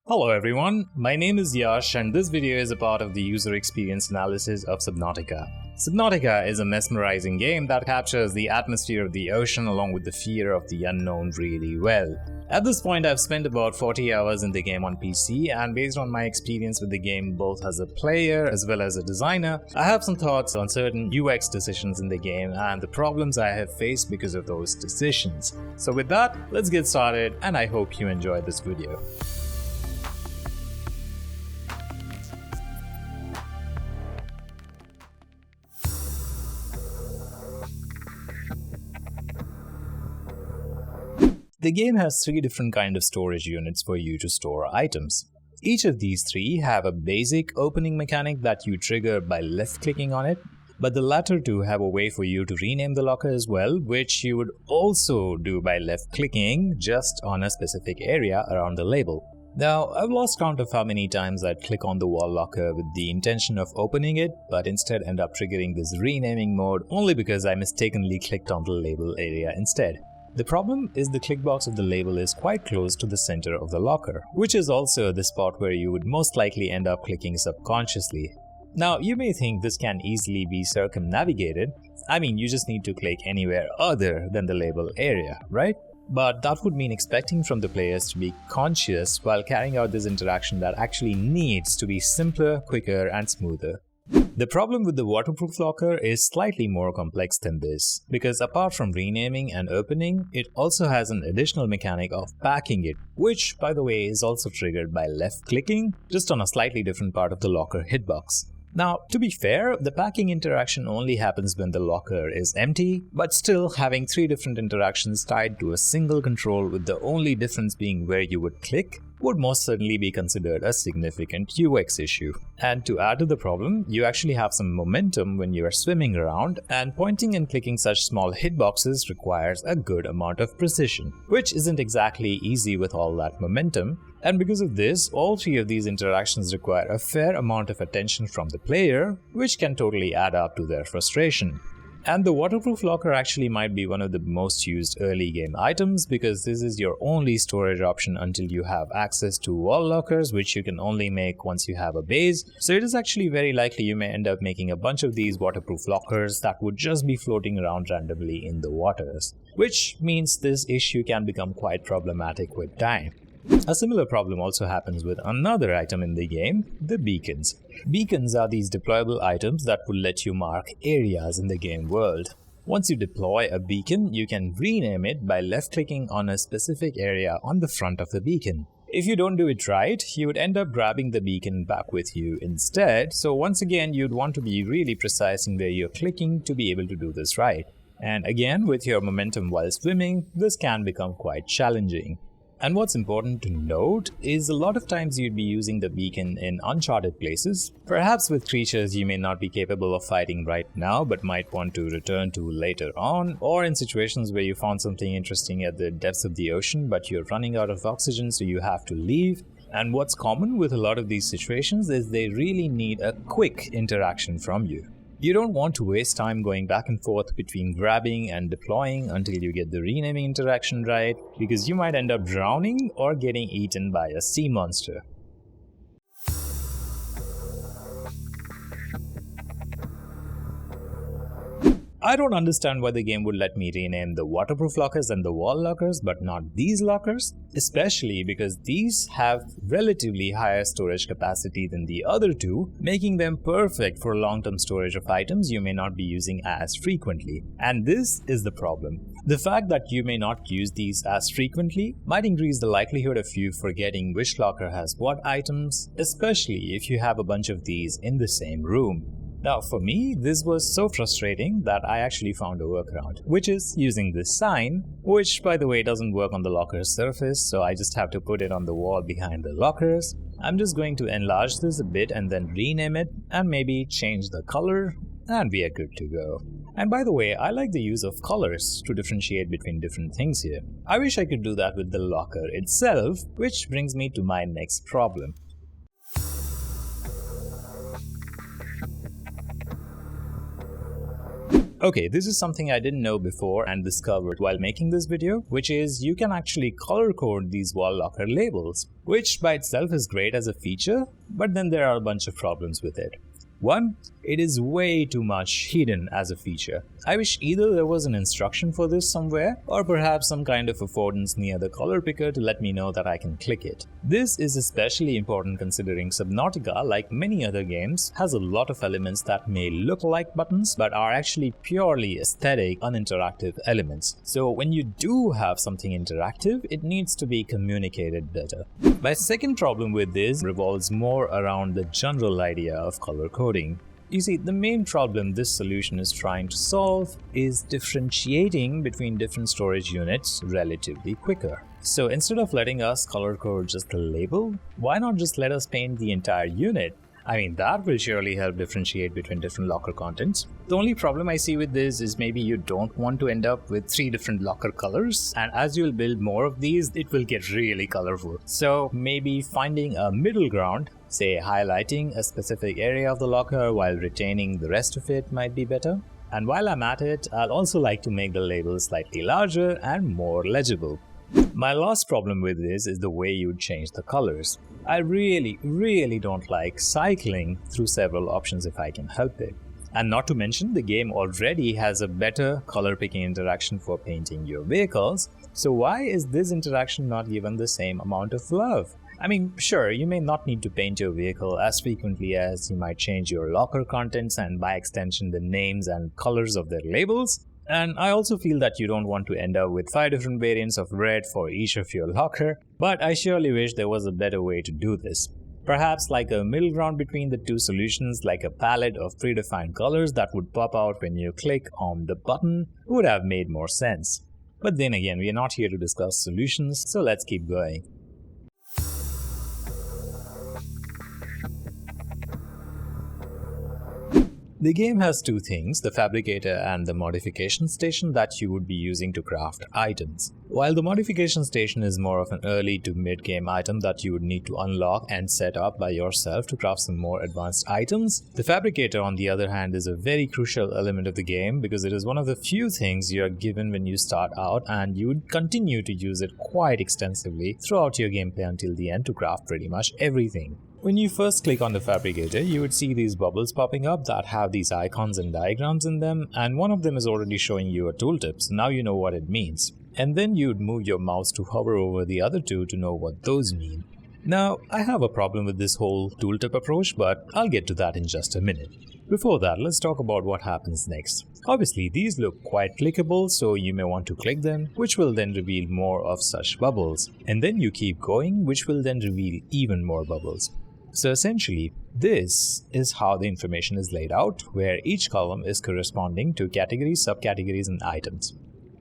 Hello everyone, my name is Yash and this video is a part of the user experience analysis of Subnautica. Subnautica is a mesmerizing game that captures the atmosphere of the ocean along with the fear of the unknown really well. At this point, I've spent about 40 hours in the game on PC, and based on my experience with the game both as a player as well as a designer, I have some thoughts on certain UX decisions in the game and the problems I have faced because of those decisions. So with that, let's get started and I hope you enjoy this video. The game has three different kinds of storage units for you to store items. Each of these three have a basic opening mechanic that you trigger by left-clicking on it, but the latter two have a way for you to rename the locker as well, which you would also do by left-clicking just on a specific area around the label. Now, I've lost count of how many times I'd click on the wall locker with the intention of opening it, but instead end up triggering this renaming mode only because I mistakenly clicked on the label area instead. The problem is the click box of the label is quite close to the center of the locker, which is also the spot where you would most likely end up clicking subconsciously. Now, you may think this can easily be circumnavigated. I mean, you just need to click anywhere other than the label area, right? But that would mean expecting from the players to be conscious while carrying out this interaction that actually needs to be simpler, quicker, and smoother. The problem with the waterproof locker is slightly more complex than this, because apart from renaming and opening, it also has an additional mechanic of packing it, which, by the way, is also triggered by left-clicking, just on a slightly different part of the locker hitbox. Now, to be fair, the packing interaction only happens when the locker is empty, but still having three different interactions tied to a single control with the only difference being where you would click would most certainly be considered a significant UX issue. And to add to the problem, you actually have some momentum when you are swimming around, and pointing and clicking such small hitboxes requires a good amount of precision, which isn't exactly easy with all that momentum. And because of this, all three of these interactions require a fair amount of attention from the player, which can totally add up to their frustration. And the waterproof locker actually might be one of the most used early game items because this is your only storage option until you have access to wall lockers, which you can only make once you have a base. So it is actually very likely you may end up making a bunch of these waterproof lockers that would just be floating around randomly in the waters, which means this issue can become quite problematic with time. A similar problem also happens with another item in the game, the beacons. Beacons are these deployable items that will let you mark areas in the game world. Once you deploy a beacon, you can rename it by left-clicking on a specific area on the front of the beacon. If you don't do it right, you would end up grabbing the beacon back with you instead, so once again you'd want to be really precise in where you're clicking to be able to do this right. And again, with your momentum while swimming, this can become quite challenging. And what's important to note is a lot of times you'd be using the beacon in uncharted places, perhaps with creatures you may not be capable of fighting right now but might want to return to later on, or in situations where you found something interesting at the depths of the ocean but you're running out of oxygen so you have to leave. And what's common with a lot of these situations is they really need a quick interaction from you. You don't want to waste time going back and forth between grabbing and deploying until you get the renaming interaction right, because you might end up drowning or getting eaten by a sea monster. I don't understand why the game would let me rename the waterproof lockers and the wall lockers but not these lockers, especially because these have relatively higher storage capacity than the other two, making them perfect for long-term storage of items you may not be using as frequently. And this is the problem. The fact that you may not use these as frequently might increase the likelihood of you forgetting which locker has what items, especially if you have a bunch of these in the same room. Now for me, this was so frustrating that I actually found a workaround, which is using this sign, which by the way doesn't work on the locker's surface, so I just have to put it on the wall behind the lockers. I'm just going to enlarge this a bit and then rename it and maybe change the color, and we are good to go. And by the way, I like the use of colors to differentiate between different things here. I wish I could do that with the locker itself, which brings me to my next problem. Okay, this is something I didn't know before and discovered while making this video, which is you can actually color code these wall locker labels, which by itself is great as a feature, but then there are a bunch of problems with it. One, it is way too much hidden as a feature. I wish either there was an instruction for this somewhere, or perhaps some kind of affordance near the color picker to let me know that I can click it. This is especially important considering Subnautica, like many other games, has a lot of elements that may look like buttons but are actually purely aesthetic, uninteractive elements. So when you do have something interactive, it needs to be communicated better. My second problem with this revolves more around the general idea of color coding. You see, the main problem this solution is trying to solve is differentiating between different storage units relatively quicker. So instead of letting us color code just the label, why not just let us paint the entire unit? I mean, that will surely help differentiate between different locker contents. The only problem I see with this is maybe you don't want to end up with 3 different locker colors, and as you'll build more of these, it will get really colorful. So maybe finding a middle ground, say highlighting a specific area of the locker while retaining the rest of it, might be better. And while I'm at it, I'd also like to make the labels slightly larger and more legible. My last problem with this is the way you would change the colors. I really don't like cycling through several options if I can help it. And not to mention, the game already has a better color picking interaction for painting your vehicles, so why is this interaction not given the same amount of love? I mean, sure, you may not need to paint your vehicle as frequently as you might change your locker contents and by extension the names and colors of their labels. And I also feel that you don't want to end up with 5 different variants of red for each of your locker, but I surely wish there was a better way to do this. Perhaps like a middle ground between the two solutions, like a palette of predefined colors that would pop out when you click on the button, would have made more sense. But then again, we are not here to discuss solutions, so let's keep going. The game has 2 things, the Fabricator and the modification station that you would be using to craft items. While the modification station is more of an early to mid-game item that you would need to unlock and set up by yourself to craft some more advanced items, the Fabricator on the other hand is a very crucial element of the game because it is one of the few things you are given when you start out, and you would continue to use it quite extensively throughout your gameplay until the end to craft pretty much everything. When you first click on the Fabricator, you would see these bubbles popping up that have these icons and diagrams in them, and one of them is already showing you a tooltip, so now you know what it means. And then you'd move your mouse to hover over the other 2 to know what those mean. Now, I have a problem with this whole tooltip approach, but I'll get to that in just a minute. Before that, let's talk about what happens next. Obviously, these look quite clickable, so you may want to click them, which will then reveal more of such bubbles. And then you keep going, which will then reveal even more bubbles. So essentially, this is how the information is laid out, where each column is corresponding to categories, subcategories, and items.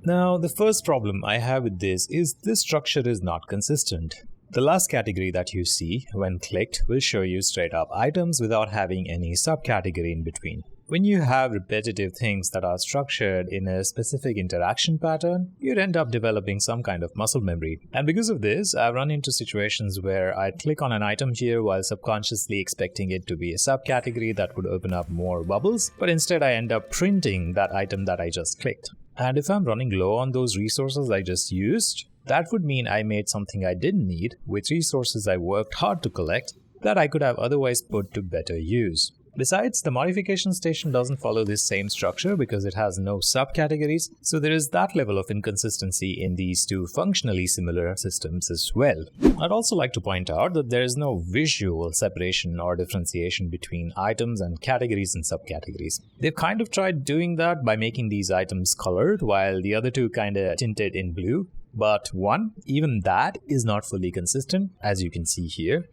Now, the first problem I have with this structure is not consistent. The last category that you see when clicked will show you straight up items without having any subcategory in between. When you have repetitive things that are structured in a specific interaction pattern, you'd end up developing some kind of muscle memory. And because of this, I've run into situations where I'd click on an item here while subconsciously expecting it to be a subcategory that would open up more bubbles, but instead I end up printing that item that I just clicked. And if I'm running low on those resources I just used, that would mean I made something I didn't need with resources I worked hard to collect that I could have otherwise put to better use. Besides, the modification station doesn't follow this same structure because it has no subcategories, so there is that level of inconsistency in these 2 functionally similar systems as well. I'd also like to point out that there is no visual separation or differentiation between items and categories and subcategories. They've kind of tried doing that by making these items colored while the other 2 kinda tinted in blue. But 1, even that is not fully consistent, as you can see here.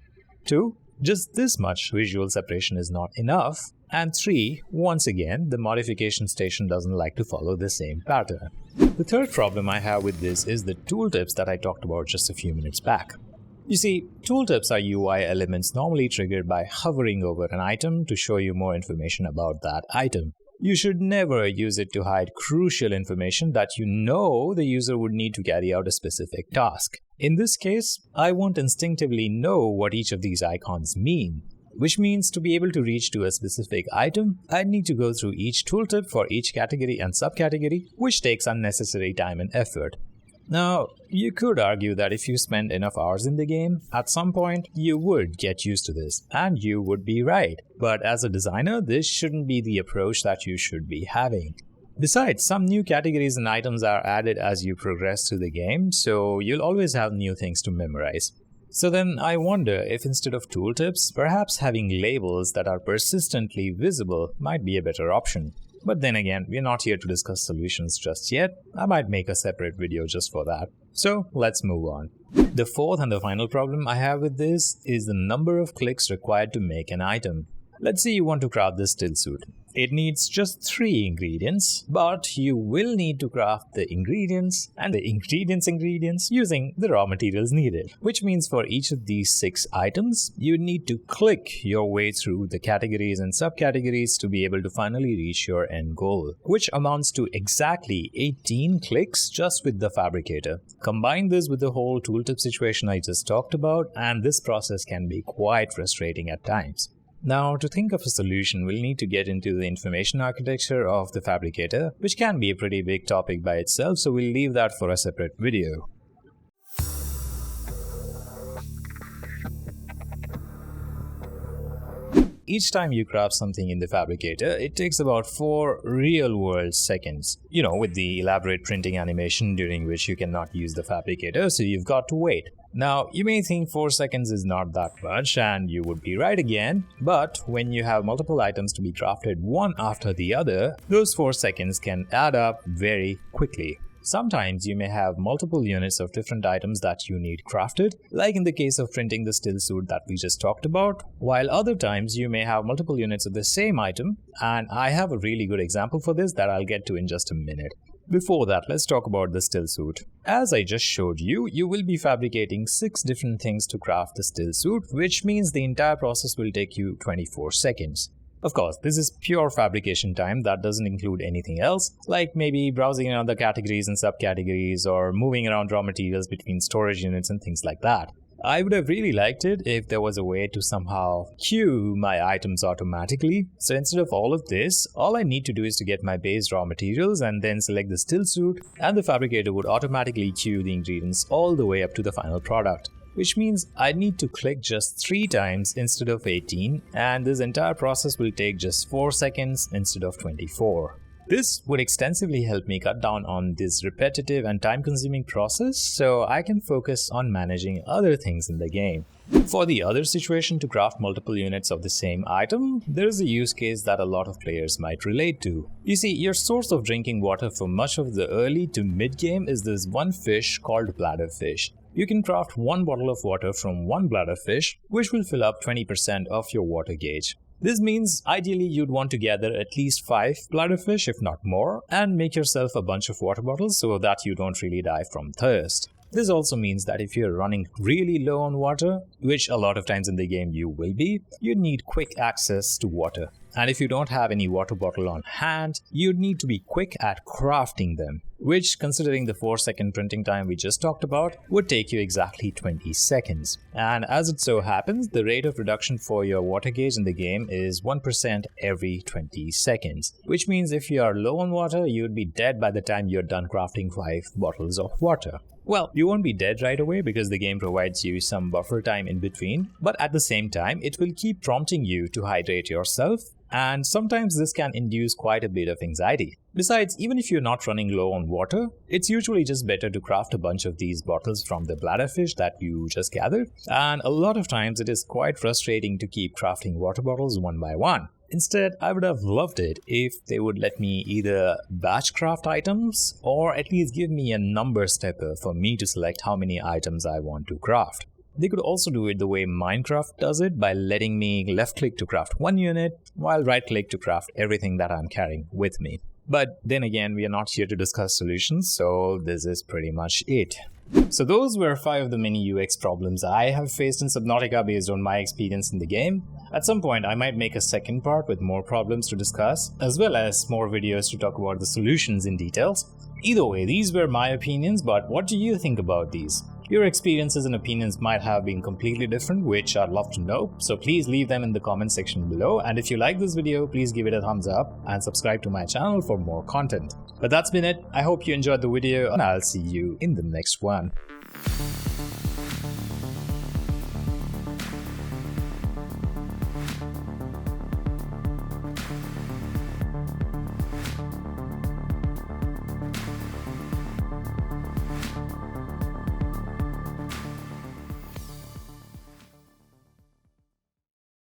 2, just this much visual separation is not enough. And 3, once again, the modification station doesn't like to follow the same pattern. The third problem I have with this is the tooltips that I talked about just a few minutes back. You see, tooltips are UI elements normally triggered by hovering over an item to show you more information about that item. You should never use it to hide crucial information that you know the user would need to carry out a specific task. In this case, I won't instinctively know what each of these icons mean. which means to be able to reach to a specific item, I'd need to go through each tooltip for each category and subcategory, which takes unnecessary time and effort. Now, you could argue that if you spend enough hours in the game, at some point you would get used to this, and you would be right. But as a designer, this shouldn't be the approach that you should be having. Besides, some new categories and items are added as you progress through the game, so you'll always have new things to memorize. So then I wonder if instead of tooltips, perhaps having labels that are persistently visible might be a better option. But then again, we're not here to discuss solutions just yet. I might make a separate video just for that. So let's move on. The fourth and the final problem I have with this is the number of clicks required to make an item. Let's say you want to craft this still suit. It needs just 3 ingredients, but you will need to craft the ingredients and the ingredients using the raw materials needed. Which means for each of these 6 items, you need to click your way through the categories and subcategories to be able to finally reach your end goal, which amounts to exactly 18 clicks just with the Fabricator. Combine this with the whole tooltip situation I just talked about, and this process can be quite frustrating at times. Now, to think of a solution, we'll need to get into the information architecture of the Fabricator, which can be a pretty big topic by itself, so we'll leave that for a separate video. Each time you craft something in the Fabricator, it takes about 4 real-world seconds. You know, with the elaborate printing animation during which you cannot use the Fabricator, so you've got to wait. Now, you may think 4 seconds is not that much, and you would be right again, but when you have multiple items to be crafted one after the other, those 4 seconds can add up very quickly. Sometimes you may have multiple units of different items that you need crafted, like in the case of printing the still suit that we just talked about, while other times you may have multiple units of the same item, and I have a really good example for this that I'll get to in just a minute. Before that, let's talk about the still suit. As I just showed you, you will be fabricating 6 different things to craft the still suit, which means the entire process will take you 24 seconds. Of course, this is pure fabrication time that doesn't include anything else, like maybe browsing in other categories and subcategories or moving around raw materials between storage units and things like that. I would have really liked it if there was a way to somehow queue my items automatically. So instead of all of this, all I need to do is to get my base raw materials and then select the still suit, and the Fabricator would automatically queue the ingredients all the way up to the final product. Which means I need to click just 3 times instead of 18, and this entire process will take just 4 seconds instead of 24. This would extensively help me cut down on this repetitive and time-consuming process, so I can focus on managing other things in the game. For the other situation to craft multiple units of the same item, there is a use case that a lot of players might relate to. You see, your source of drinking water for much of the early to mid-game is this one fish called bladderfish. You can craft 1 bottle of water from 1 bladderfish, which will fill up 20% of your water gauge. This means ideally you'd want to gather at least 5 bladderfish, if not more, and make yourself a bunch of water bottles so that you don't really die from thirst. This also means that if you're running really low on water, which a lot of times in the game you will be, you need quick access to water. And if you don't have any water bottle on hand, you'd need to be quick at crafting them, which, considering the 4-second printing time we just talked about, would take you exactly 20 seconds. And as it so happens, the rate of reduction for your water gauge in the game is 1% every 20 seconds, which means if you are low on water, you'd be dead by the time you're done crafting 5 bottles of water. Well, you won't be dead right away because the game provides you some buffer time in between, but at the same time, it will keep prompting you to hydrate yourself, and sometimes this can induce quite a bit of anxiety. Besides, even if you're not running low on water, it's usually just better to craft a bunch of these bottles from the bladderfish that you just gathered, and a lot of times it is quite frustrating to keep crafting water bottles one by one. Instead, I would have loved it if they would let me either batch craft items or at least give me a number stepper for me to select how many items I want to craft. They could also do it the way Minecraft does it by letting me left click to craft 1 unit while right click to craft everything that I'm carrying with me. But then again, we are not here to discuss solutions, so this is pretty much it. So those were 5 of the many UX problems I have faced in Subnautica based on my experience in the game. At some point, I might make a second part with more problems to discuss, as well as more videos to talk about the solutions in details. Either way, these were my opinions, but what do you think about these? Your experiences and opinions might have been completely different, which I'd love to know, so please leave them in the comment section below. And if you like this video, please give it a thumbs up and subscribe to my channel for more content. But that's been it. I hope you enjoyed the video and I'll see you in the next one.